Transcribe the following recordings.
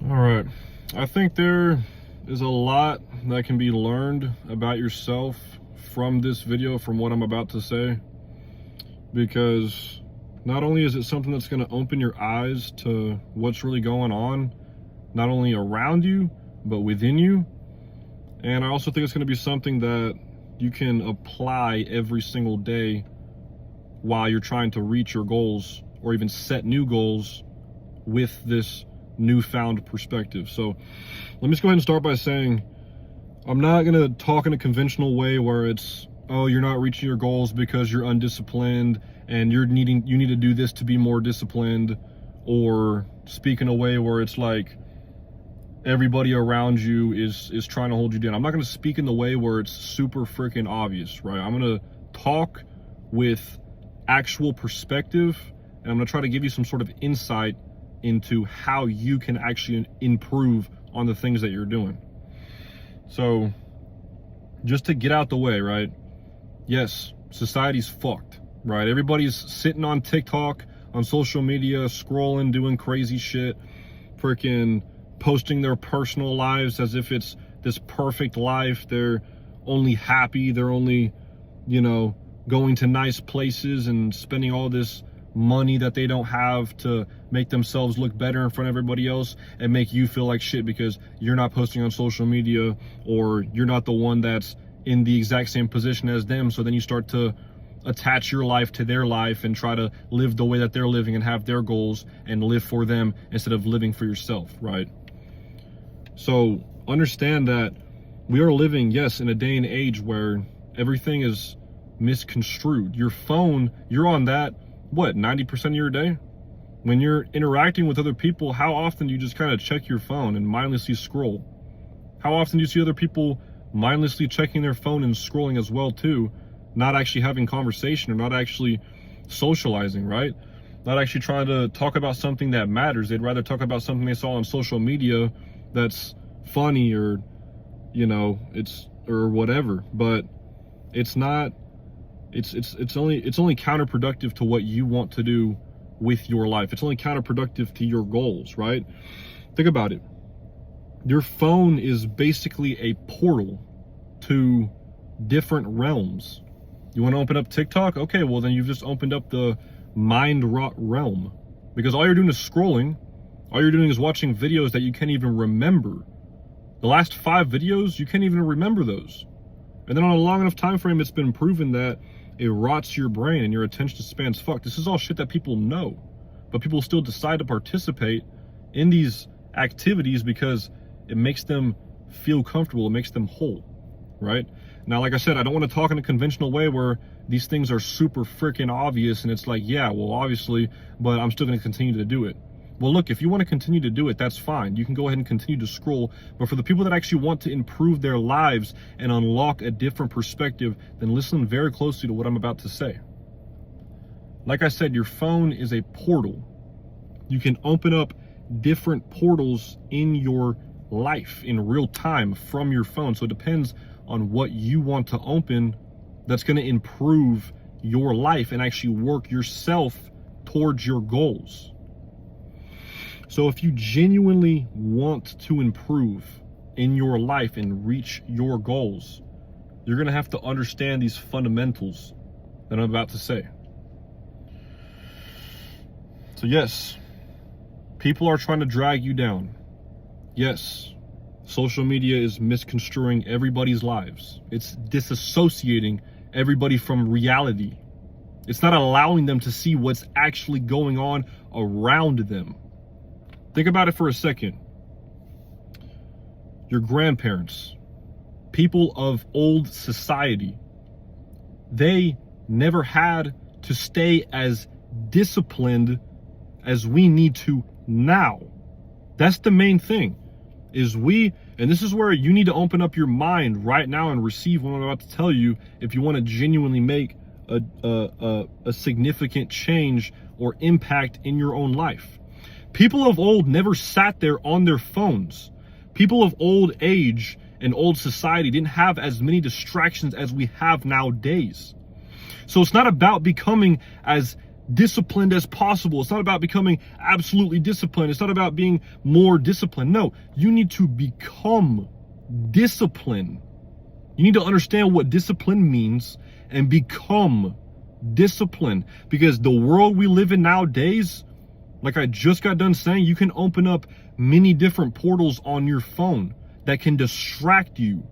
All right. I think there is a lot that can be learned about yourself from this video, from what I'm about to say, because not only is it something that's going to open your eyes to what's really going on, not only around you, but within you. And I also think it's going to be something that you can apply every single day while you're trying to reach your goals or even set new goals with this newfound perspective. So let me just go ahead and start by saying I'm not going to talk in a conventional way where it's, oh, you're not reaching your goals because you're undisciplined and you need to do this to be more disciplined, or speak in a way where it's like everybody around you is trying to hold you down. I'm not going to speak in the way where it's super freaking obvious, right? I'm going to talk with actual perspective, and I'm going to try to give you some sort of insight into how you can actually improve on the things that you're doing. So just to get out the way, right? Yes, society's fucked, right? Everybody's sitting on TikTok, on social media, scrolling, doing crazy shit, freaking posting their personal lives as if it's this perfect life. They're only happy, they're only, going to nice places and spending all this money that they don't have to make themselves look better in front of everybody else and make you feel like shit because you're not posting on social media, or you're not the one that's in the exact same position as them. So then you start to attach your life to their life and try to live the way that they're living and have their goals and live for them instead of living for yourself, right? So understand that we are living, yes, in a day and age where everything is misconstrued. Your phone, you're on that, 90% of your day? When you're interacting with other people, how often do you just kind of check your phone and mindlessly scroll? How often do you see other people mindlessly checking their phone and scrolling as well too, not actually having conversation or not actually socializing, right? Not actually trying to talk about something that matters. They'd rather talk about something they saw on social media that's funny or, or whatever, but it's not. It's only counterproductive to what you want to do with your life. It's only counterproductive to your goals, right? Think about it. Your phone is basically a portal to different realms. You want to open up TikTok? Okay, well then you've just opened up the mind rot realm, because all you're doing is scrolling. All you're doing is watching videos that you can't even remember. The last 5 videos, you can't even remember those. And then on a long enough time frame, it's been proven that it rots your brain and your attention span's fucked. This is all shit that people know, but people still decide to participate in these activities because it makes them feel comfortable. It makes them whole, right? Now, like I said, I don't want to talk in a conventional way where these things are super freaking obvious and it's like, yeah, well, obviously, but I'm still going to continue to do it. Well, look, if you want to continue to do it, that's fine. You can go ahead and continue to scroll. But for the people that actually want to improve their lives and unlock a different perspective, then listen very closely to what I'm about to say. Like I said, your phone is a portal. You can open up different portals in your life in real time from your phone. So it depends on what you want to open that's going to improve your life and actually work yourself towards your goals. So if you genuinely want to improve in your life and reach your goals, you're going to have to understand these fundamentals that I'm about to say. So yes, people are trying to drag you down. Yes, social media is misconstruing everybody's lives. It's disassociating everybody from reality. It's not allowing them to see what's actually going on around them. Think about it for a second. Your grandparents, people of old society, they never had to stay as disciplined as we need to now. That's the main thing, is and this is where you need to open up your mind right now and receive what I'm about to tell you if you want to genuinely make a significant change or impact in your own life. People of old never sat there on their phones. People of old age and old society didn't have as many distractions as we have nowadays. So it's not about becoming as disciplined as possible. It's not about becoming absolutely disciplined. It's not about being more disciplined. No, you need to become disciplined. You need to understand what discipline means and become disciplined, because the world we live in nowadays, like I just got done saying, you can open up many different portals on your phone that can distract you.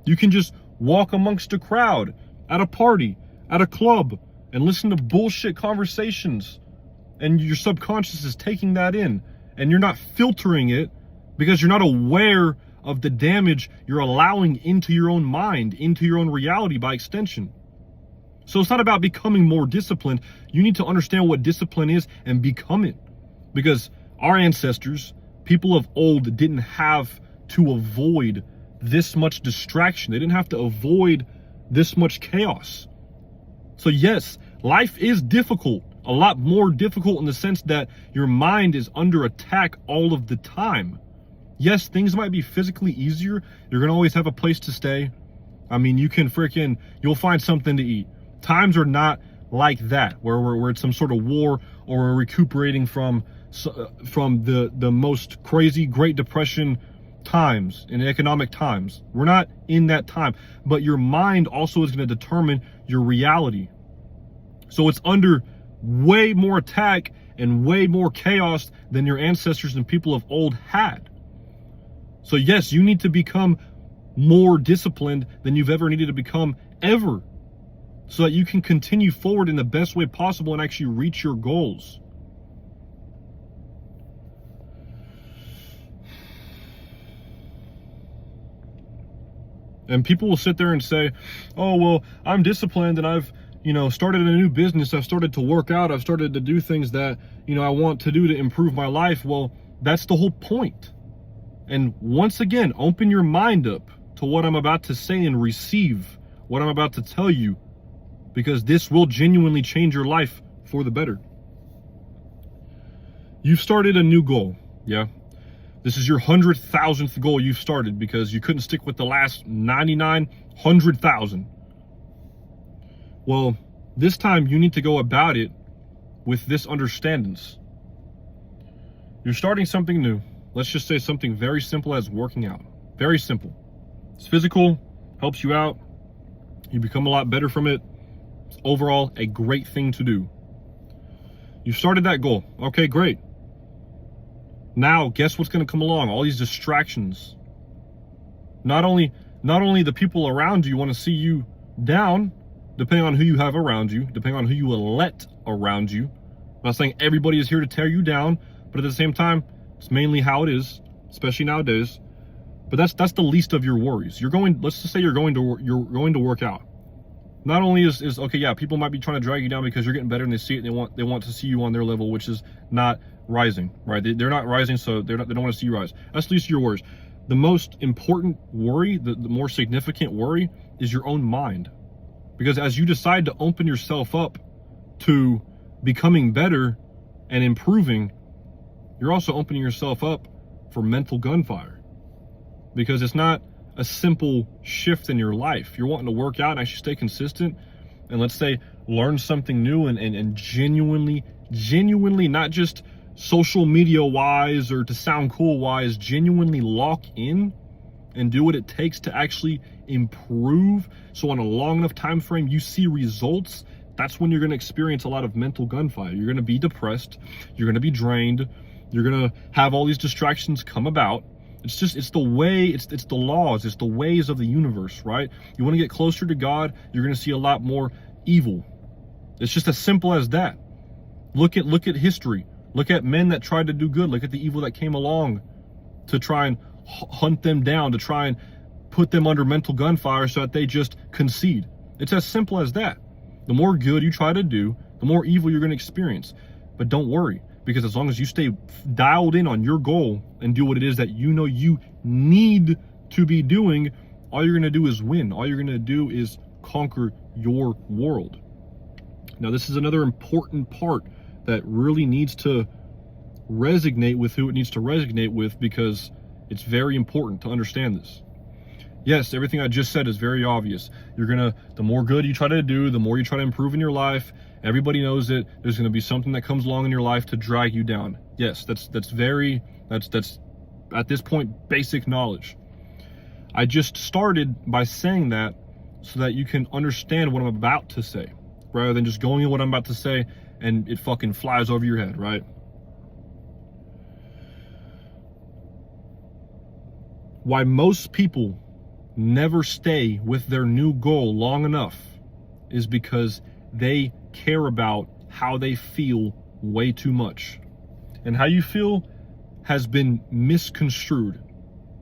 You can just walk amongst a crowd at a party, at a club, and listen to bullshit conversations, and your subconscious is taking that in, and you're not filtering it because you're not aware of the damage you're allowing into your own mind, into your own reality by extension. So it's not about becoming more disciplined. You need to understand what discipline is and become it, because our ancestors, people of old, didn't have to avoid this much distraction. They didn't have to avoid this much chaos. So yes, life is difficult, a lot more difficult in the sense that your mind is under attack all of the time. Yes, things might be physically easier. You're gonna always have a place to stay. I mean, you'll find something to eat. Times are not like that, where it's some sort of war, or we're recuperating from the most crazy Great Depression times, in economic times. We're not in that time, but your mind also is going to determine your reality. So it's under way more attack and way more chaos than your ancestors and people of old had. So yes, you need to become more disciplined than you've ever needed to become ever, so that you can continue forward in the best way possible and actually reach your goals. And people will sit there and say, oh, well, I'm disciplined and I've, started a new business. I've started to work out. I've started to do things that, I want to do to improve my life. Well, that's the whole point. And once again, open your mind up to what I'm about to say and receive what I'm about to tell you, because this will genuinely change your life for the better. You've started a new goal. Yeah. This is your 100,000th goal you've started because you couldn't stick with the last 100,000. Well, this time you need to go about it with this understandings. You're starting something new. Let's just say something very simple as working out. Very simple. It's physical, helps you out. You become a lot better from it. It's overall a great thing to do. You started that goal. Okay, great. Now, guess what's going to come along? All these distractions. Not only the people around you want to see you down, depending on who you have around you, depending on who you will let around you. I'm not saying everybody is here to tear you down, but at the same time, it's mainly how it is, especially nowadays. But that's the least of your worries. Let's just say you're going to work out. Not only is okay, yeah, people might be trying to drag you down because you're getting better and they see it and they want to see you on their level, which is not rising, right? They're not rising, so they don't want to see you rise. That's the least of your worries. The most important worry, the more significant worry, is your own mind. Because as you decide to open yourself up to becoming better and improving, you're also opening yourself up for mental gunfire. Because it's not a simple shift in your life. You're wanting to work out and actually stay consistent, and let's say learn something new and genuinely, not just social media wise or to sound cool wise, genuinely lock in and do what it takes to actually improve. So on a long enough time frame, you see results. That's when you're going to experience a lot of mental gunfire. You're going to be depressed. You're going to be drained. You're going to have all these distractions come about. It's the way, it's the laws, it's the ways of the universe, right? You want to get closer to God, you're going to see a lot more evil. It's just as simple as that. Look at history. Look at men that tried to do good. Look at the evil that came along to try and hunt them down, to try and put them under mental gunfire so that they just concede. It's as simple as that. The more good you try to do, the more evil you're going to experience. But don't worry, because as long as you stay dialed in on your goal and do what it is that you know you need to be doing, all you're going to do is win. All you're going to do is conquer your world. Now, this is another important part that really needs to resonate with who it needs to resonate with, because it's very important to understand this. Yes, everything I just said is very obvious. The more good you try to do, the more you try to improve in your life, Everybody knows it. There's going to be something that comes along in your life to drag you down. Yes, that's at this point basic knowledge. I just started by saying that so that you can understand what I'm about to say, rather than just going in what I'm about to say and it fucking flies over your head, right? Why most people never stay with their new goal long enough is because they care about how they feel way too much. And how you feel has been misconstrued.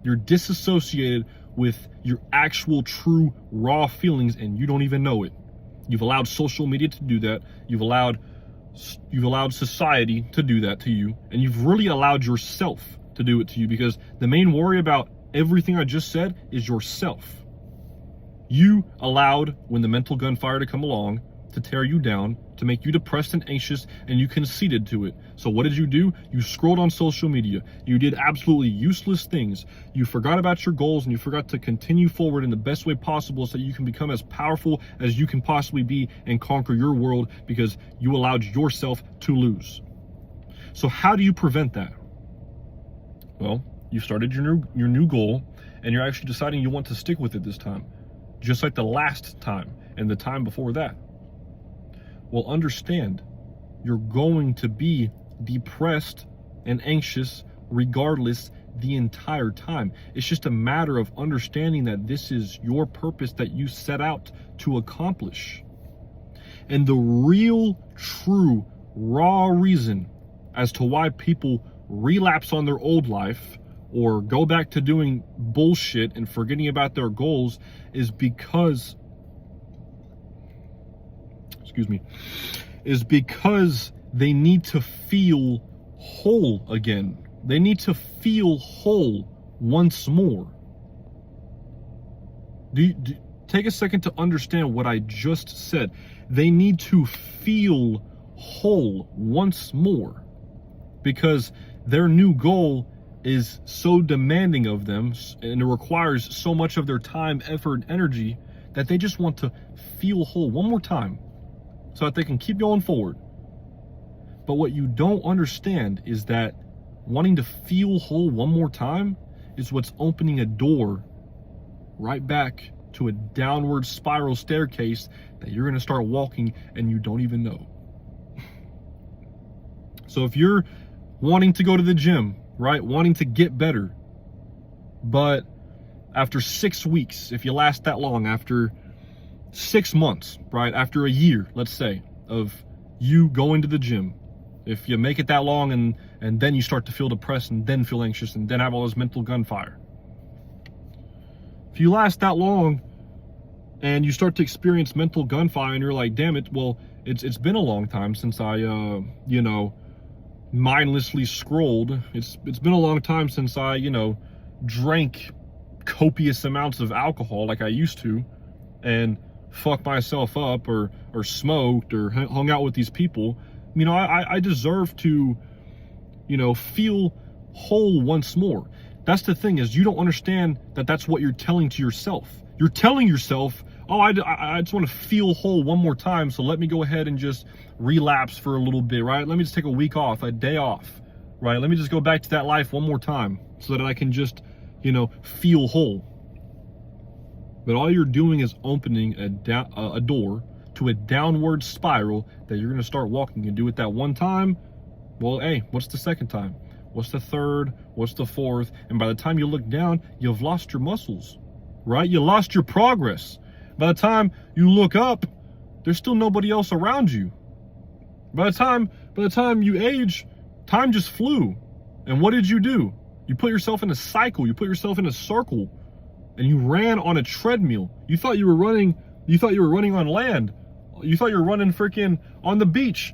You're disassociated with your actual true raw feelings and you don't even know it. You've allowed social media to do that. You've allowed society to do that to you, and you've really allowed yourself to do it to you, because the main worry about everything I just said is yourself. You allowed, when the mental gunfire to come along, to tear you down, to make you depressed and anxious, and you conceded to it. So what did you do? You scrolled on social media. You did absolutely useless things. You forgot about your goals, and you forgot to continue forward in the best way possible so that you can become as powerful as you can possibly be and conquer your world, because you allowed yourself to lose. So how do you prevent that? Well, you started your new goal, and you're actually deciding you want to stick with it this time, just like the last time and the time before that. Well, understand, you're going to be depressed and anxious regardless the entire time. It's just a matter of understanding that this is your purpose that you set out to accomplish. And the real, true, raw reason as to why people relapse on their old life or go back to doing bullshit and forgetting about their goals is because they need to feel whole again. They need to feel whole once more. Take a second to understand what I just said. They need to feel whole once more, because their new goal is so demanding of them and it requires so much of their time, effort, and energy that they just want to feel whole one more time, so that they can keep going forward. But what you don't understand is that wanting to feel whole one more time is what's opening a door right back to a downward spiral staircase that you're going to start walking and you don't even know. So if you're wanting to go to the gym, right, wanting to get better, but after 6 weeks, if you last that long, after 6 months, right, after a year, let's say, of you going to the gym, if you make it that long and then you start to feel depressed and then feel anxious and then have all this mental gunfire. If you last that long and you start to experience mental gunfire and you're like, damn it, well, it's been a long time since I, mindlessly scrolled. It's been a long time since I, drank copious amounts of alcohol like I used to and fucked myself up or smoked or hung out with these people. I deserve to, feel whole once more. That's the thing, is you don't understand that that's what you're telling to yourself. You're telling yourself, oh, I just want to feel whole one more time, so let me go ahead and just relapse for a little bit, right? Let me just take a week off, a day off, right? Let me just go back to that life one more time so that I can just, feel whole. But all you're doing is opening a door to a downward spiral that you're going to start walking. And do it that one time. Well, hey, what's the second time? What's the third? What's the fourth? And by the time you look down, you've lost your muscles, right? You lost your progress. By the time you look up, there's still nobody else around you. By the time you age, time just flew. And what did you do? You put yourself in a cycle. You put yourself in a circle. And you ran on a treadmill. You thought you were running on land. You thought you were running freaking on the beach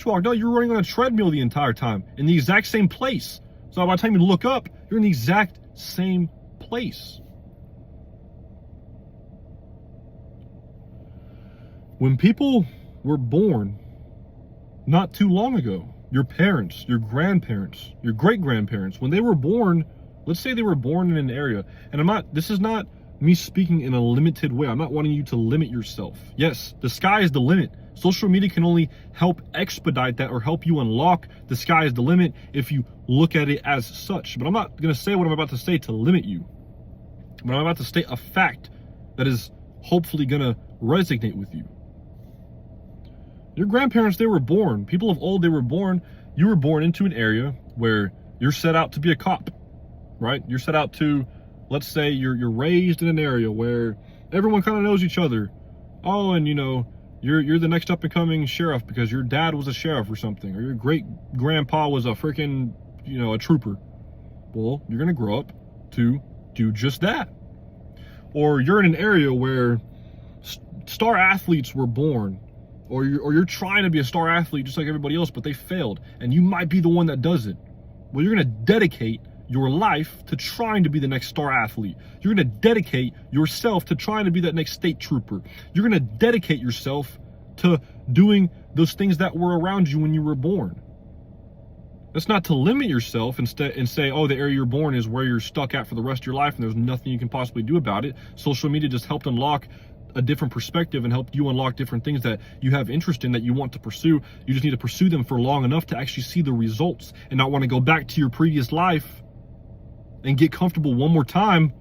walk. No, you were running on a treadmill the entire time in the exact same place. So by the time you look up, you're in the exact same place. When people were born not too long ago, your parents, your grandparents, your great-grandparents, when they were born, let's say they were born in an area, and this is not me speaking in a limited way. I'm not wanting you to limit yourself. Yes, the sky is the limit. Social media can only help expedite that or help you unlock the sky is the limit if you look at it as such. But I'm not going to say what I'm about to say to limit you. But I'm about to state a fact that is hopefully going to resonate with you. Your grandparents, they were born. People of old, they were born. You were born into an area where you're set out to be a cop, right? You're set out to, let's say you're raised in an area where everyone kind of knows each other. Oh, and you know, you're the next up and coming sheriff because your dad was a sheriff or something, or your great grandpa was a freaking, you know, a trooper. Well, you're going to grow up to do just that. Or you're in an area where star athletes were born, or you're trying to be a star athlete just like everybody else, but they failed, and you might be the one that does it. Well, you're going to dedicate your life to trying to be the next star athlete. You're going to dedicate yourself to trying to be that next state trooper. You're going to dedicate yourself to doing those things that were around you when you were born. That's not to limit yourself and say, oh, the area you're born is where you're stuck at for the rest of your life and there's nothing you can possibly do about it. Social media just helped unlock a different perspective and help you unlock different things that you have interest in that you want to pursue. You just need to pursue them for long enough to actually see the results and not want to go back to your previous life and get comfortable one more time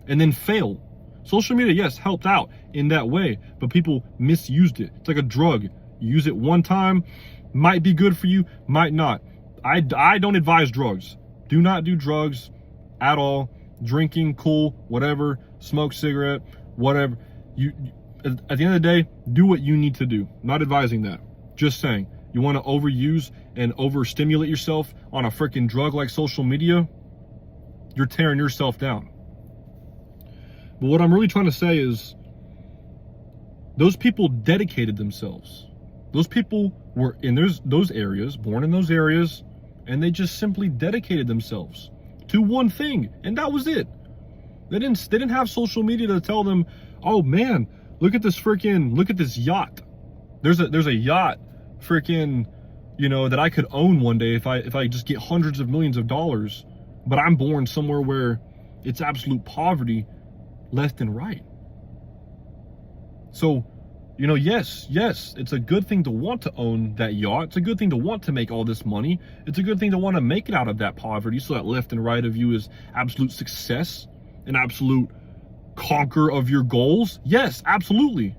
and then fail. Social media, yes, helped out in that way, but people misused it. It's like a drug. You use it one time, might be good for you, might not. I don't advise drugs. Do not do drugs at all. Drinking, cool, whatever. Smoke cigarette, whatever. You at the end of the day, do what you need to do. Not advising that. Just saying. You want to overuse and overstimulate yourself on a freaking drug like social media, you're tearing yourself down. But what I'm really trying to say is those people dedicated themselves. Those people were in those areas, born in those areas, and they just simply dedicated themselves to one thing, and that was it. They didn't have social media to tell them, oh man, look at this yacht. There's a yacht freaking, you know, that I could own one day if I just get hundreds of millions of dollars, but I'm born somewhere where it's absolute poverty left and right. So, you know, yes, it's a good thing to want to own that yacht. It's a good thing to want to make all this money. It's a good thing to want to make it out of that poverty so that left and right of you is absolute success, an absolute conquer of your goals. Yes, absolutely.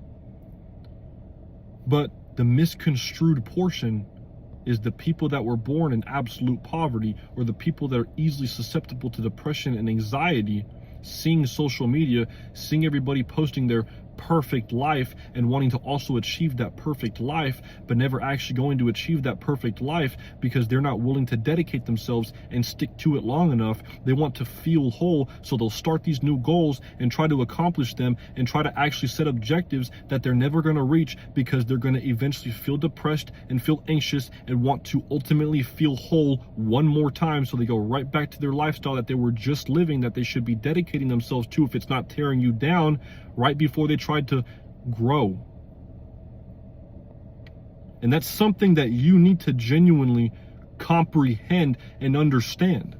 But the misconstrued portion is the people that were born in absolute poverty, or the people that are easily susceptible to depression and anxiety, seeing social media, seeing everybody posting their perfect life and wanting to also achieve that perfect life, but never actually going to achieve that perfect life because they're not willing to dedicate themselves and stick to it long enough. They want to feel whole, so they'll start these new goals and try to accomplish them and try to actually set objectives that they're never going to reach because they're going to eventually feel depressed and feel anxious and want to ultimately feel whole one more time, so they go right back to their lifestyle that they were just living, that they should be dedicating themselves to if it's not tearing you down, right before they tried to grow. And that's something that you need to genuinely comprehend and understand.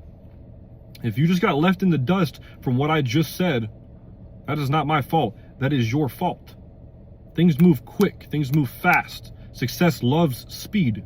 If you just got left in the dust from what I just said, that is not my fault. That is your fault. Things move quick. Things move fast. Success loves speed.